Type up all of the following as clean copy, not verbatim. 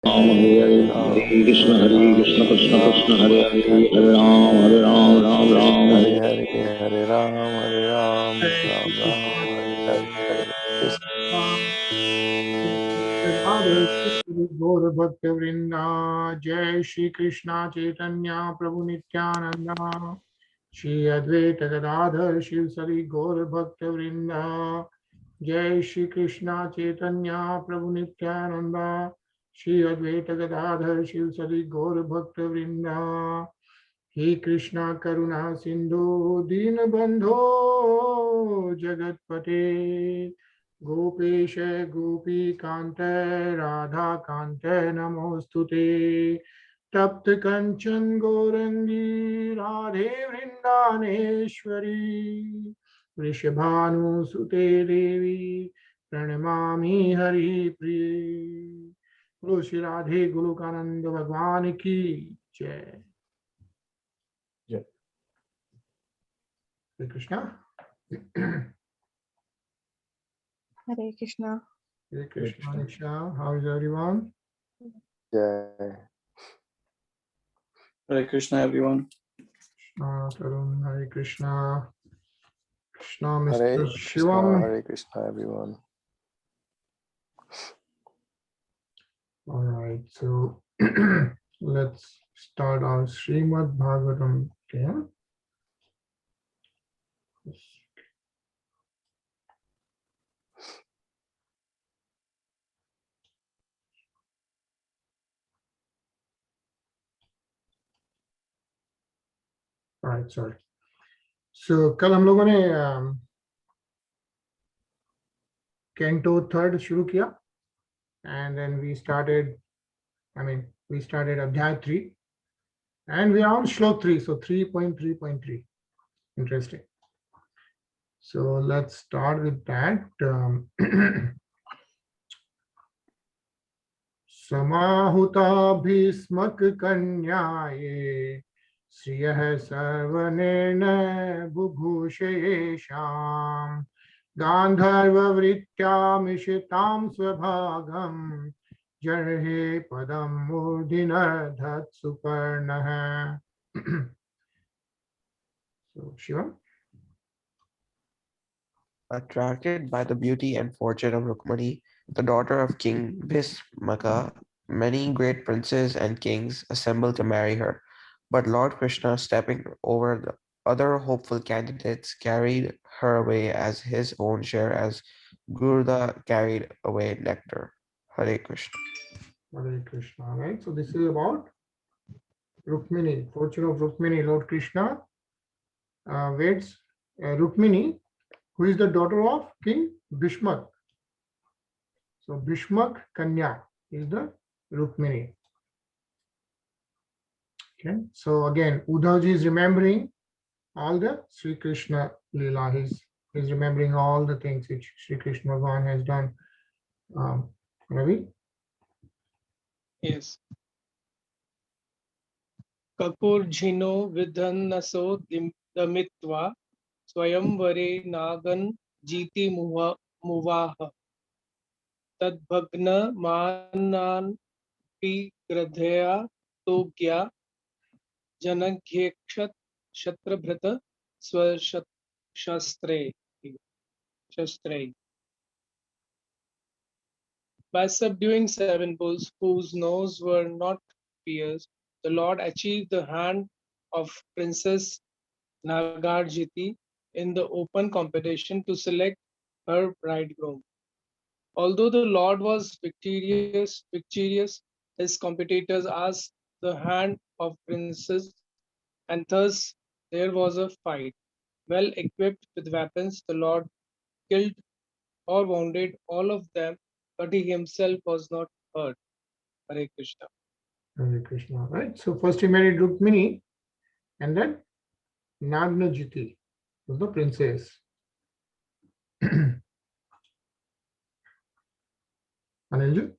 Hare Hare Krishna Krishna Krishna Hare Hare Hare Ram Ram Hare Hare Hare Ram Ram Ram Hare Hare Hare Krishna. गौर भक्त वृंदा जय श्री कृष्णा चैतन्य प्रभु नित्यानंदा श्री अद्वैत गदाधर शिव सरी गौर भक्त वृंदा जय श्री कृष्णा चैतन्य प्रभु नित्यानंदा श्री अद्वैत गदाधर शिव सरी गौर भक्त वृंदा हे कृष्णा करुणा सिंधु दीन बंधो जगतपते गोपेश गोपी कांत राधा कांत नमोस्तुते तप्त कंचन गौरंगी राधे वृंदानेश्वरी वृषभानुसुते देवी प्रणमामि हरिप्रिये। बोलो श्री राधे गोलोकानंद भगवान की जय। Hare Krishna. Hare Krishna. Hare Krishna, Nisha. How is everyone? Jai. Hare Krishna everyone. Krishna, Tarun, Hare Krishna. Krishna, Hare Mr. Krishna, Shivam. Hare Krishna, everyone. All right, so let's start our Srimad Bhagavatam. Okay. All right, sorry. So कल हम लोगों ने canto third शुरू किया and then we started अध्याय 3 and we are on श्लोक 3, so 3.3.3. Interesting. So let's start with that. समाहुता Bhishmak कन्याये श्रियः सर्वनिर्णय बुभूषयेषाम् गान्धर्ववृत्त्यामिषतां स्वभागं जर्हे पदं मूर्धिनर्धत् सुपर्णः. So Shiva. Attracted by the beauty and fortune of Rukmani, the daughter of King Bhismaka, many great princes and kings assembled to marry her. But Lord Krishna, stepping over the other hopeful candidates, carried her away as his own share, as Gurda carried away nectar. Hare Krishna. Hare Krishna, right? So this is about Rukmini, fortune of Rukmini. Lord Krishna weds Rukmini, who is the daughter of King Bhishmak. So Bhishmak Kanya is the Rukmini. Okay. So again, Uddhavji is remembering all the Sri Krishna Leela. He's remembering all the things which Sri Krishna Bhagavan has done. Ravi? Yes. Kakurjhino vidhannaso damitva swayamvare nagan jiti muvaha tadbhagna mananpi gradhya togya janagyekshat shatrabhrata swashastre. By subduing 7 bulls whose noses were not pierced, the Lord achieved the hand of Princess Nagarjiti in the open competition to select her bridegroom. Although the Lord was victorious, his competitors asked the hand of Princess, and thus there was a fight. Well equipped with weapons, the Lord killed or wounded all of them, but he himself was not hurt. Hare Krishna. Hare Krishna, right? So first he married Rukmini and then Nagnajiti was the princess. Anilju?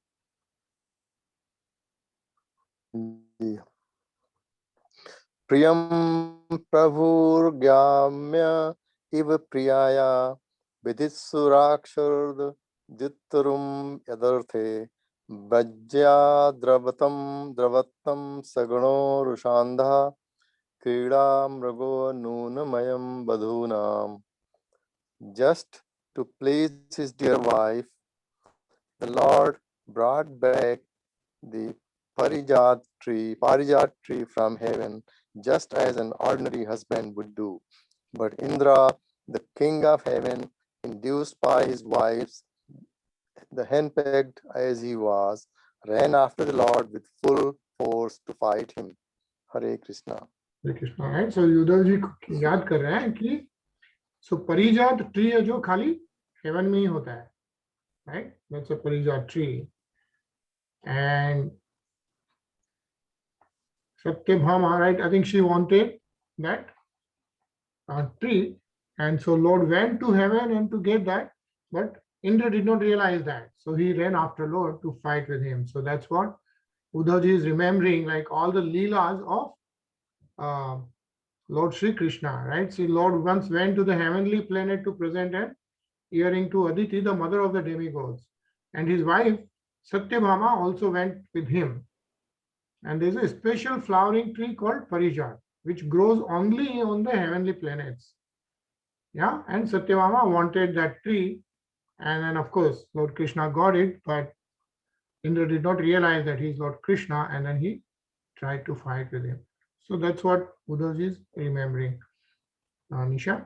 प्रियं प्रभुर्गाम्य इव प्रियाया विदित्सुराक्षरद्युत्तरं यदर्थे वज्याद्रवतं द्रवत्तं सगुणो रुषान्धः क्रीडा मृगो नूनमयं बधूनाम्. Just to please his dear wife, the Lord brought back the Parijat tree from heaven, just as an ordinary husband would do. But Indra, the king of heaven, induced by his wives, the henpecked as he was, ran after the Lord with full force to fight him. Hare Krishna. Hare Krishna. Right. सो युद्धव जी याद कर रहे हैं कि सो परिजात tree है जो खाली haven में ही होता है. Right. That's a Parijat tree. And Satyabhama, right? I think she wanted that tree, and so Lord went to heaven and to get that, but Indra did not realize that, so he ran after Lord to fight with him. So that's what Uddhavji is remembering, like all the leelas of Lord Sri Krishna, right? See, Lord once went to the heavenly planet to present an earring to Aditi, the mother of the demigods, and his wife Satyabhama also went with him. And there's a special flowering tree called Parijat, which grows only on the heavenly planets. Yeah, and Satyabhama wanted that tree, and then of course Lord Krishna got it, but Indra did not realize that he's Lord Krishna, and then he tried to fight with him. So that's what Uddhavji is remembering. Nisha?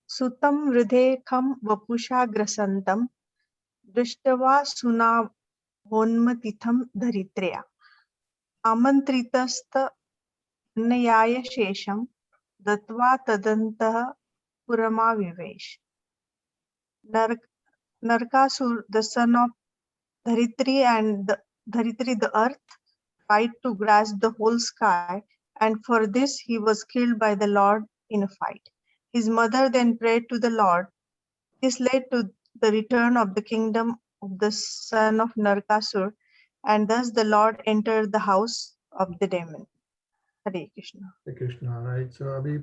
सुतं हृदेखं वपुषा ग्रसन्तं दृष्ट्वा सुनावोन्मथितं धरित्र्या आमन्त्रितस्तनयाय शेषं दत्त्वा तदन्तः पुरमाविवेश. Narkasur, the son of Dharitri and Dharitri the earth, tried to grasp the whole sky, and for this he was killed by the Lord in a fight. His mother then prayed to the Lord. This led to the return of the kingdom of the son of Narkasur, and thus the Lord entered the house of the demon. Hare Krishna. Hare Krishna, right? So abhi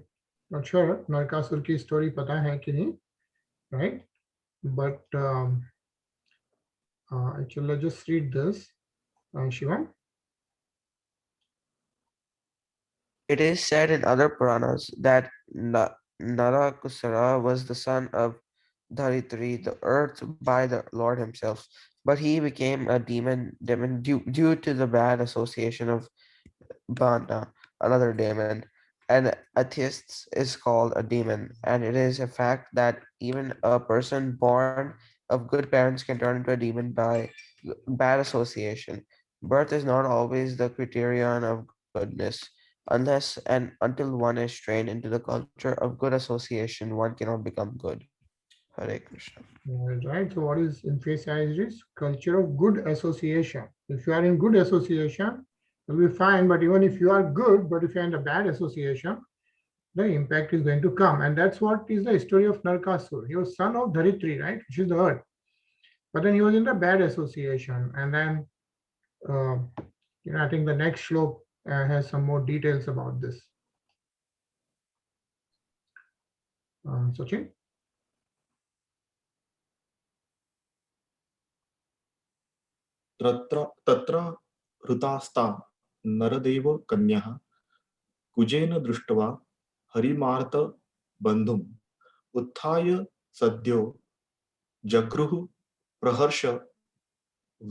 not sure Narkasur ki story pata hai ki nahi, right? But actually let's just read this. Shivam? It is said in other Puranas that Narakusara was the son of Dharitri, the earth, by the Lord himself, but he became a demon due to the bad association of Bana, another demon. An atheist is called a demon, and it is a fact that even a person born of good parents can turn into a demon by bad association. Birth is not always the criterion of goodness. Unless and until one is trained into the culture of good association, one cannot become good. Hare Krishna. Right. So what is emphasized is culture of good association. If you are in good association, you'll be fine. But even if you are good, but if you're in a bad association, the impact is going to come. And that's what is the story of Narkasur. He was son of Dharitri, right? Which is the earth. But then he was in the bad association. And then, I think the next shlok has some more details about this. Sachin? तत्र हृतास्ता नरदेव कन्यः कुजेन दृष्ट्वा हरिमार्त बन्धुम् उत्थाय सद्यो जगृह praharsha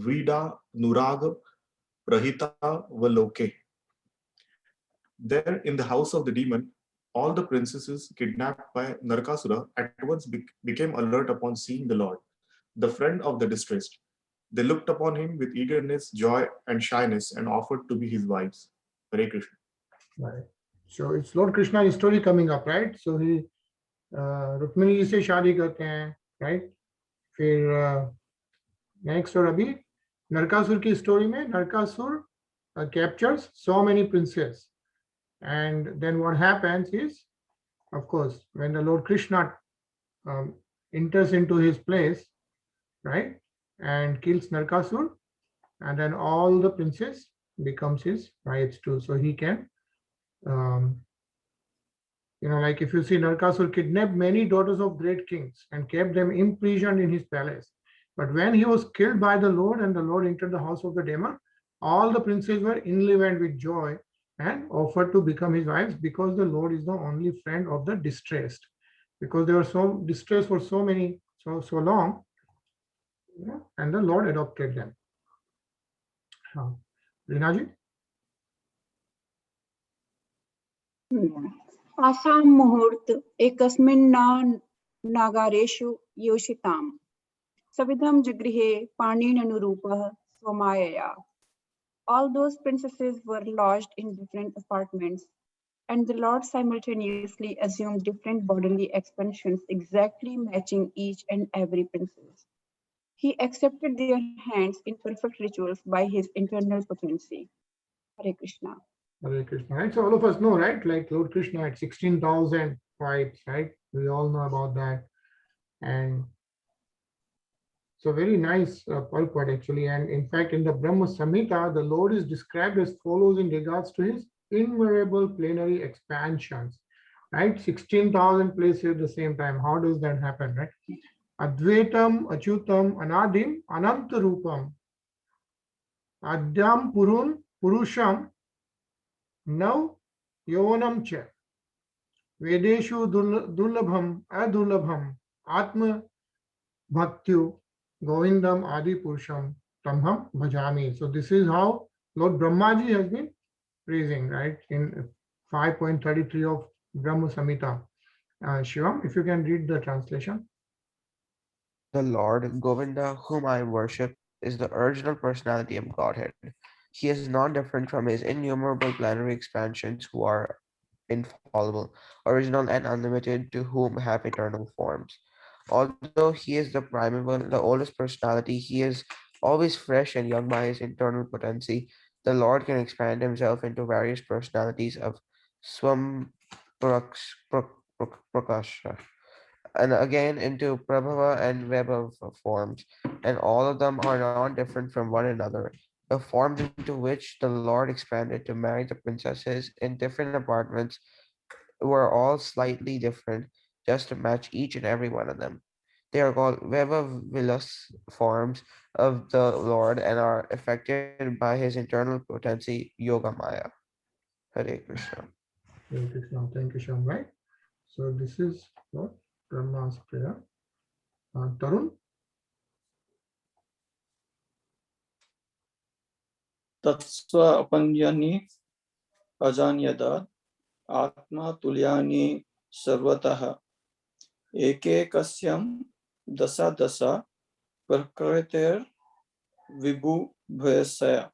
Vida नुराग prahita There, in the house of the demon, all the princesses kidnapped by Narakasura at once became alert upon seeing the Lord, the friend of the distressed. They looked upon him with eagerness, joy, and shyness and offered to be his wives. Hare Krishna. Right. So it's Lord Krishna's story coming up, right? So he Rukmini ji से शादी करते हैं, right? फिर next और अभी Narkasur की story में Narkasur captures so many princes, and then what happens is, of course, when the Lord Krishna enters into his place, right, and kills Narkasur, and then all the princes becomes his wives too, so he can like if you see Narkasur kidnapped many daughters of great kings and kept them imprisoned in his palace. But when he was killed by the Lord and the Lord entered the house of the demon, all the princes were enlivened with joy and offered to become his wives, because the Lord is the only friend of the distressed. Because they were so distressed for so long, and the Lord adopted them. Rinaji? आसां मुहूर्त एकस्मिन्ना नागारेषु योषिताम् सविधं जगृहे पाणिननुरूपः स्वमायया. All those princesses were lodged in different apartments, and the Lord simultaneously assumed different bodily expansions exactly matching each and every princess. He accepted their hands in perfect rituals by his internal potency. Hare Krishna. Hare Krishna. Right? So all of us know, right? Like Lord Krishna had 16,000 wives, right? We all know about that. And so very nice purport actually. And in fact, in the Brahma Samhita, the Lord is described as follows in regards to his innumerable plenary expansions, right? 16,000 places at the same time. How does that happen, right? Advaitam, Achutam, Anadim, Anantarupam, Adyam Purun, Purusham, Now Yonam Cha, Vedeshu Dulabham, Adulabham, Atma Bhaktyu, Govindam Adi Purusham, Tamham Bhajami. So this is how Lord Brahmaji has been praising, right, in 5.33 of Brahma Samhita. Shivam, if you can read the translation. The Lord, Govinda, whom I worship, is the original personality of Godhead. He is not different from his innumerable plenary expansions who are infallible, original and unlimited, to whom have eternal forms. Although he is the primeval, the oldest personality, he is always fresh and young by his internal potency. The Lord can expand himself into various personalities of Swam Prakasha, and again into Prabhava and Vaibhav forms, and all of them are not different from one another. The forms into which the Lord expanded to marry the princesses in different apartments were all slightly different, just to match each and every one of them. They are called Vaibhav Vilas forms of the Lord and are affected by his internal potency, Yoga Maya. Hare Krishna. Hare Krishna. Thank you, Shivam, right? So this is what Brahma's prayer. Tarun? तत्स्व अपन्यानि अजान्यदात् आत्मा तुल्यानि सर्वतः एकैकस्यं दश दश प्रकृतेर् विभुभयस्य.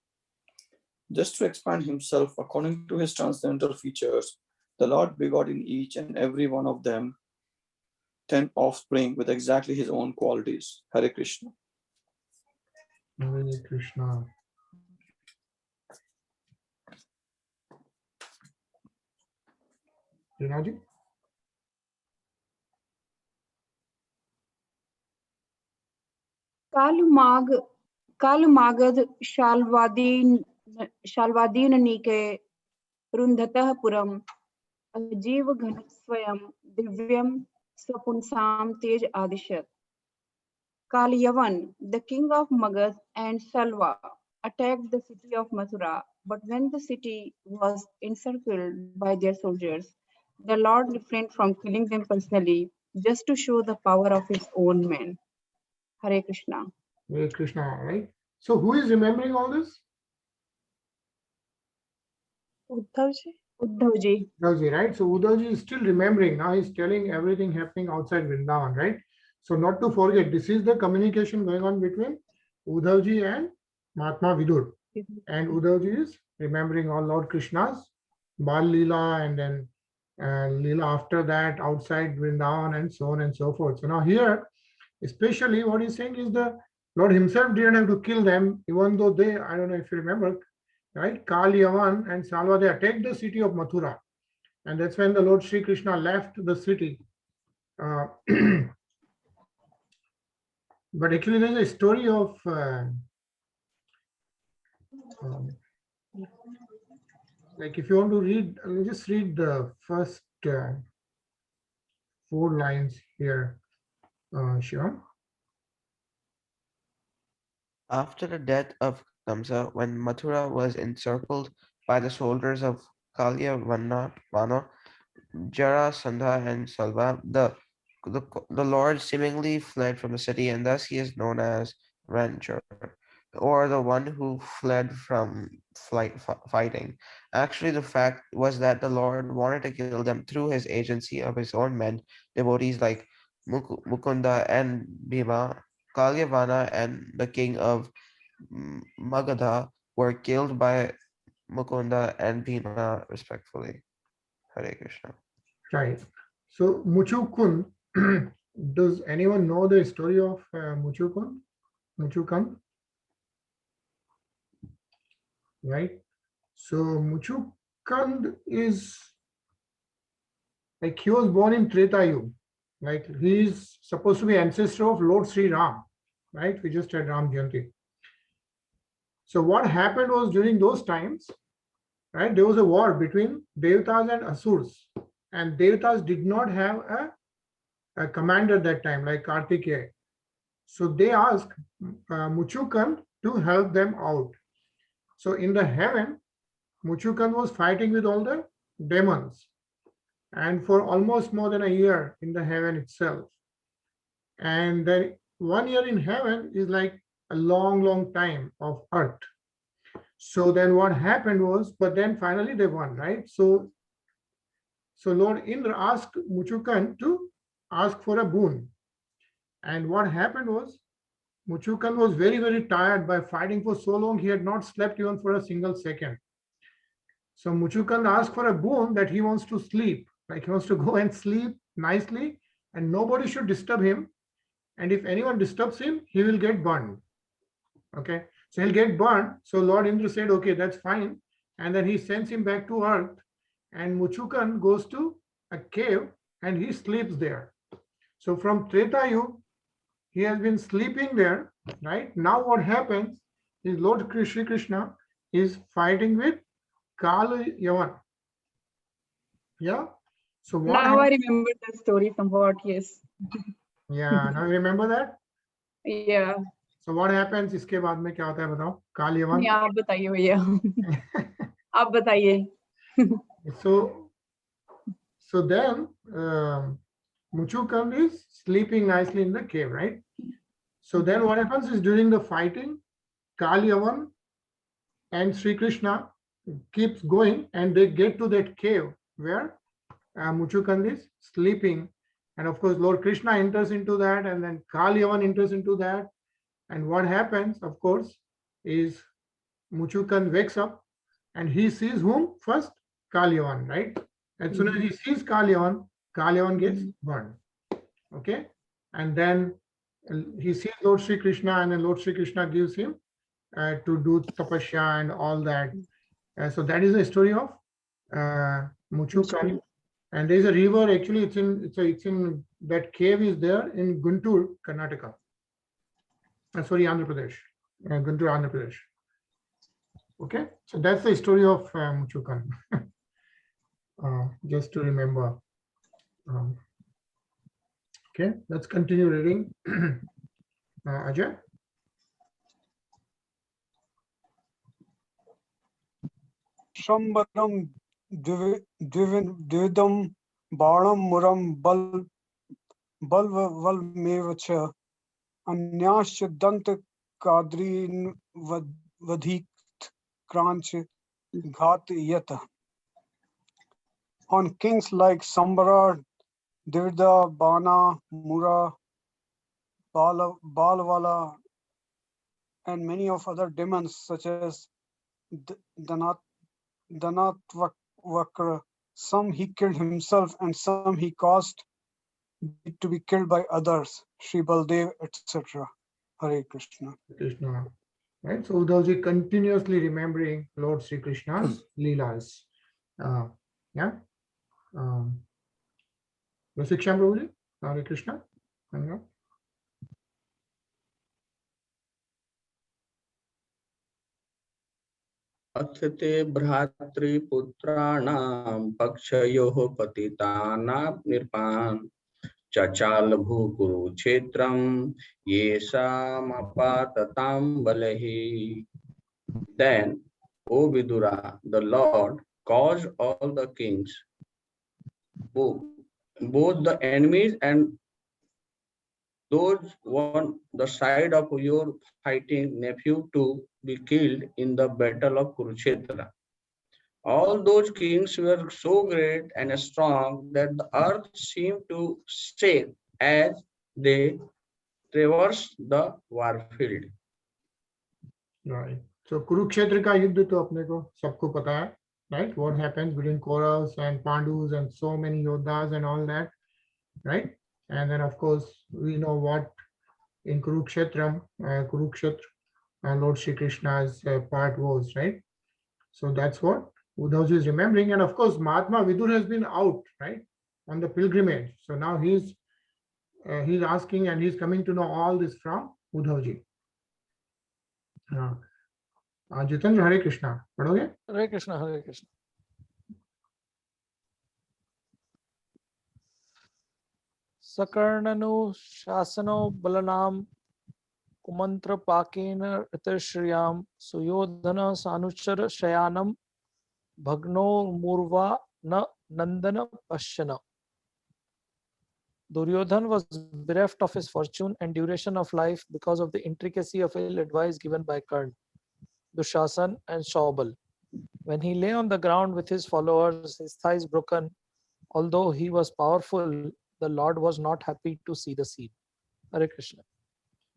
Just to expand himself according to his transcendental features, the Lord begot in each and every one of them 10 offspring with exactly his own qualities. Hare Krishna. Hare Krishna. Rinaji? कालमागध शाल्वादीननीके रुन्धतः पुरम् अजीव घनस्वयं दिव्यं स्वपुंसां तेज आदिशत्. Kalyavan, the king of Magad and Salva, attacked the city of Mathura, but when the city was encircled by their soldiers, the Lord refrained from killing them personally just to show the power of his own men. Hare Krishna. Hare Krishna, right? So who is remembering all this? Uddhavji. Uddhavji. Uddhavji, right? So Uddhavji is still remembering. Now he's telling everything happening outside Vrindavan, right? So not to forget, this is the communication going on between Uddhavji and Mahatma Vidur. And Uddhavji is remembering all Lord Krishna's Bal Leela and then Leela after that outside Vrindavan and so on and so forth. So now here, especially what he's saying is the Lord himself didn't have to kill them, even though they, I don't know if you remember, right? Kalyavan and Salva, they attacked the city of Mathura. And that's when the Lord Sri Krishna left the city. But actually there's a story of like if you want to read, just read the first 4 lines here, Shivam. After the death of Kamsa, when Mathura was encircled by the soldiers of Kalyavanna, Jarasandha, and Salva, the Lord seemingly fled from the city, and thus he is known as Rancher, or the one who fled from fighting. Actually, the fact was that the Lord wanted to kill them through his agency of his own men, devotees like Mukunda and Bhima. Kalyavana and the king of Magadha were killed by Mukunda and Bhima respectfully. Hare Krishna. Right. So Muchukund, does anyone know the story of Muchukund? Muchukund? Right. So Muchukund is like he was born in Treta Yuga. Like he is supposed to be ancestor of Lord Sri Ram. Right. We just had Ram Jayanti. So what happened was during those times, right, there was a war between Devatas and Asurs, and Devatas did not have a commander at that time, like Kartikeya. So they asked Muchukand to help them out. So in the heaven, Muchukand was fighting with all the demons, and for almost more than a year in the heaven itself. And then 1 year in heaven is like a long, long time of earth. So then what happened was, but then finally they won, right? So Lord Indra asked Muchukand to ask for a boon. And what happened was, Muchukand was very, very tired by fighting for so long, he had not slept even for a single second. So Muchukand asked for a boon that he wants to sleep, like he wants to go and sleep nicely, and nobody should disturb him. And if anyone disturbs him, he will get burned. Okay, so he'll get burned. So Lord Indra said, okay, that's fine. And then he sends him back to earth, and Muchukand goes to a cave and he sleeps there. So from Treta Yuga, he has been sleeping there, right? Now what happens is Lord Shri Krishna is fighting with Kalyavan. Yeah. So what Now I remember the story somewhat, yes. Yeah, now you remember that? Yeah. So what happens इसके बाद में क्या होता है बताओ? Kalyavan. नहीं, आप बताइए भैया. आप बताइए. So then Muchukand is sleeping nicely in the cave, right? So then what happens is during the fighting, Kalyavan and Sri Krishna keeps going and they get to that cave where Muchukand is sleeping. And of course, Lord Krishna enters into that, and then Kalyavan enters into that. And what happens, of course, is Muchukand wakes up and he sees whom? First, Kalyavan, right? As soon as he sees Kalyavan, Kalyavan gets burned. Okay? And then he sees Lord Sri Krishna, and then Lord Sri Krishna gives him to do tapasya and all that. So that is the story of Muchukand. And there is a river, actually, it's in that cave is there in Guntur, Karnataka. Sorry, Andhra Pradesh. Guntur, Andhra Pradesh. Okay, so that's the story of Muchukand. Just to remember. Okay, let's continue reading. Ajay. Shambaram Dividam Baram Muram Balvalmevacha Anyash Dant Kadrin Vadhik Kranch Ghat Yata. On kings like Sambara, Divida, Bana, Mura, Balwala, and many of other demons such as Danatvakra, some he killed himself and some he caused to be killed by others, Sri Baldev, etc. Hare Krishna. Krishna. Right, so Uddhavji continuously remembering Lord Sri Krishna's Leelas. Yeah. Rasiksham Prabhuji, Hare Krishna. अथते भ्रातृपुत्राणां पक्षयोः पतितानां निर्पान् चचाल भूकुरुक्षेत्रम येषामपाततां बलहि. Then, O Vidura, the Lord caused all the kings, both, both the enemies and those on the side of your fighting nephew, to be killed in the battle of Kurukshetra. All those kings were so great and strong that the earth seemed to shake as they traversed the warfield. Right. So Kurukshetra का युद्ध तो अपने को सबको पता है, right? What happens between Kauravas and Pandus and so many Yodhas and all that, right? And then of course we know what in Kurukshetra, Lord Shri Krishna's part was, right? So that's what Uddhavji is remembering. And of course, Mahatma Vidur has been out, right, on the pilgrimage. So now he's asking and he's coming to know all this from Uddhavji. Jitendra, Hare Krishna. पढ़ोगे? हरे कृष्ण हरे कृष्ण. सकर्णनु शासनो बलनाम कुमंत्र पाकेन ऋतश्रियाम सुयोधन सानुचर शयानम भग्नो मूर्वा न नंदन पश्यन. Duryodhan was bereft of his fortune and duration of life because of the intricacy of ill advice given by Karna, Dushasan and Shaubal. When he lay on the ground with his followers, his thighs broken, although he was powerful, the Lord was not happy to see the scene. Hare Krishna.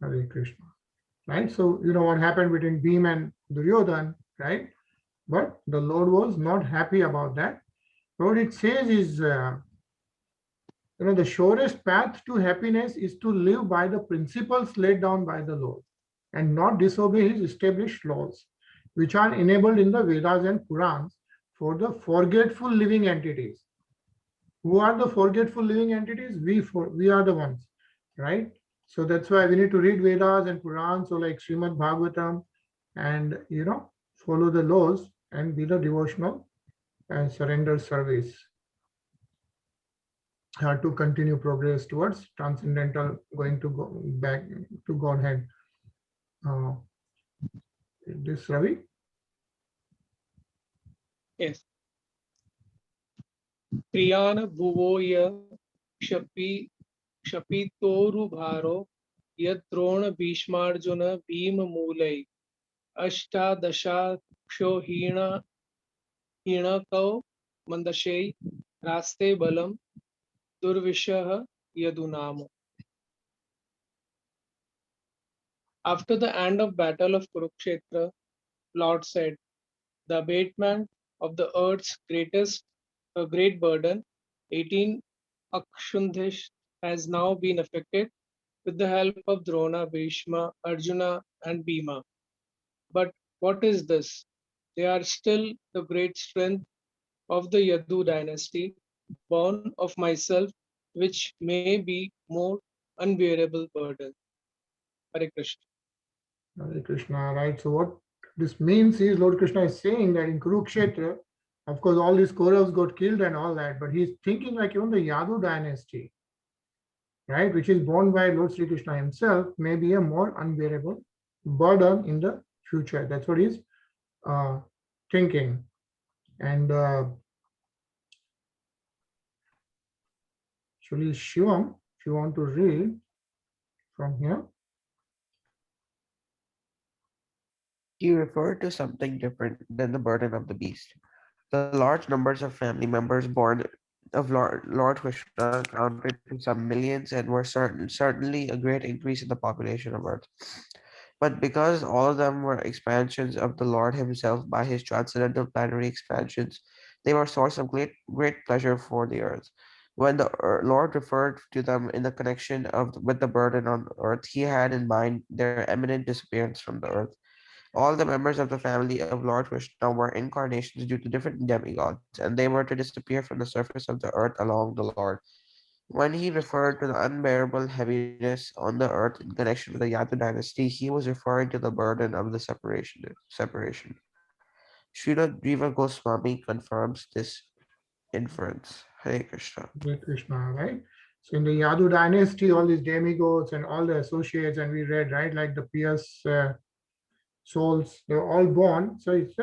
Hare Krishna. Right? So, you know what happened between Bhim and Duryodhan, right? But the Lord was not happy about that. What it says is, the surest path to happiness is to live by the principles laid down by the Lord and not disobey his established laws, which are enabled in the Vedas and Purans for the forgetful living entities. Who are the forgetful living entities? We are the ones, right? So that's why we need to read Vedas and Purans, so like Srimad Bhagavatam, and follow the laws and be the devotional and surrender service to continue progress towards transcendental, going to go back to Godhead. This Ravi? Yes. Priyana Bhuvoya Shapitoru Bharo Yatrona Bhishmarjuna Bhima Mulai Ashtadasha Hina Kau Mandashei Raste Balam Durvishaha Yadunamo. After the end of battle of Kurukshetra, Lord said, the abatement of the earth's great burden, 18 Akshundhish, has now been effected with the help of Drona, Bhishma, Arjuna, and Bhima. But what is this? They are still the great strength of the Yadu dynasty, born of myself, which may be more unbearable burden. Hare Krishna. Hare Krishna, right? So what this means is Lord Krishna is saying that in Kurukshetra, of course, all these Kauravas got killed and all that, but he's thinking like even the Yadu dynasty, right, which is born by Lord Sri Krishna himself, may be a more unbearable burden in the future. That's what he's thinking. And actually, Shivam, if you want to read from here. He referred to something different than the burden of the beast. The large numbers of family members born of Lord Krishna counted to some millions and were certainly a great increase in the population of Earth. But because all of them were expansions of the Lord himself by his transcendental planetary expansions, they were a source of great pleasure for the Earth. When the Lord referred to them in the connection with the burden on Earth, he had in mind their imminent disappearance from the Earth. All the members of the family of Lord Krishna were incarnations due to different demigods, and they were to disappear from the surface of the earth along the Lord. When he referred to the unbearable heaviness on the earth in connection with the Yadu dynasty, he was referring to the burden of the separation. Srila Jiva Goswami confirms this inference. Hare Krishna. Hare Krishna, right? So in the Yadu dynasty, all these demigods and all the associates, and we read, right, like the pious souls, they're all born. So it's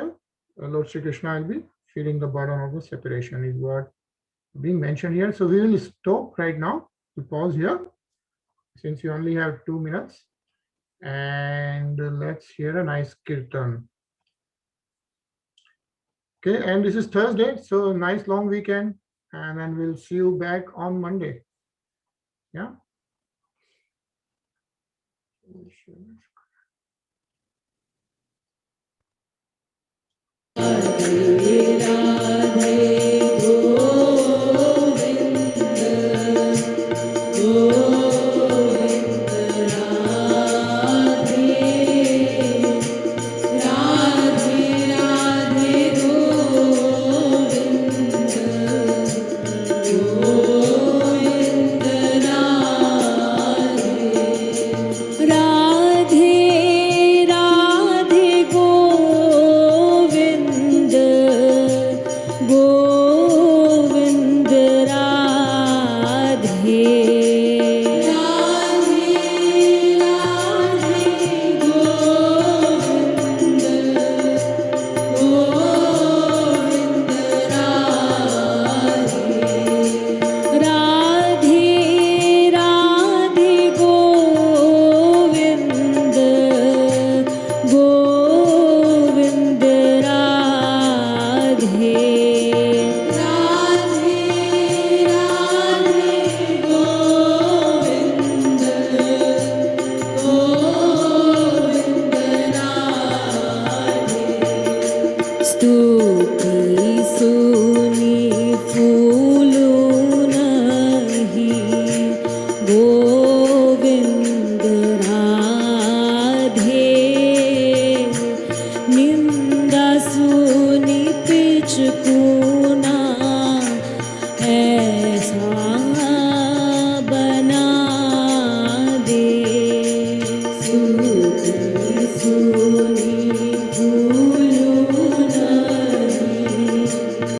Lord Sri Krishna will be feeling the burden of the separation is what being mentioned here. So we will stop right now to pause here since you only have 2 minutes, and let's hear a nice kirtan. Okay, and this is Thursday, so nice long weekend, and then we'll see you back on Monday. Yeah.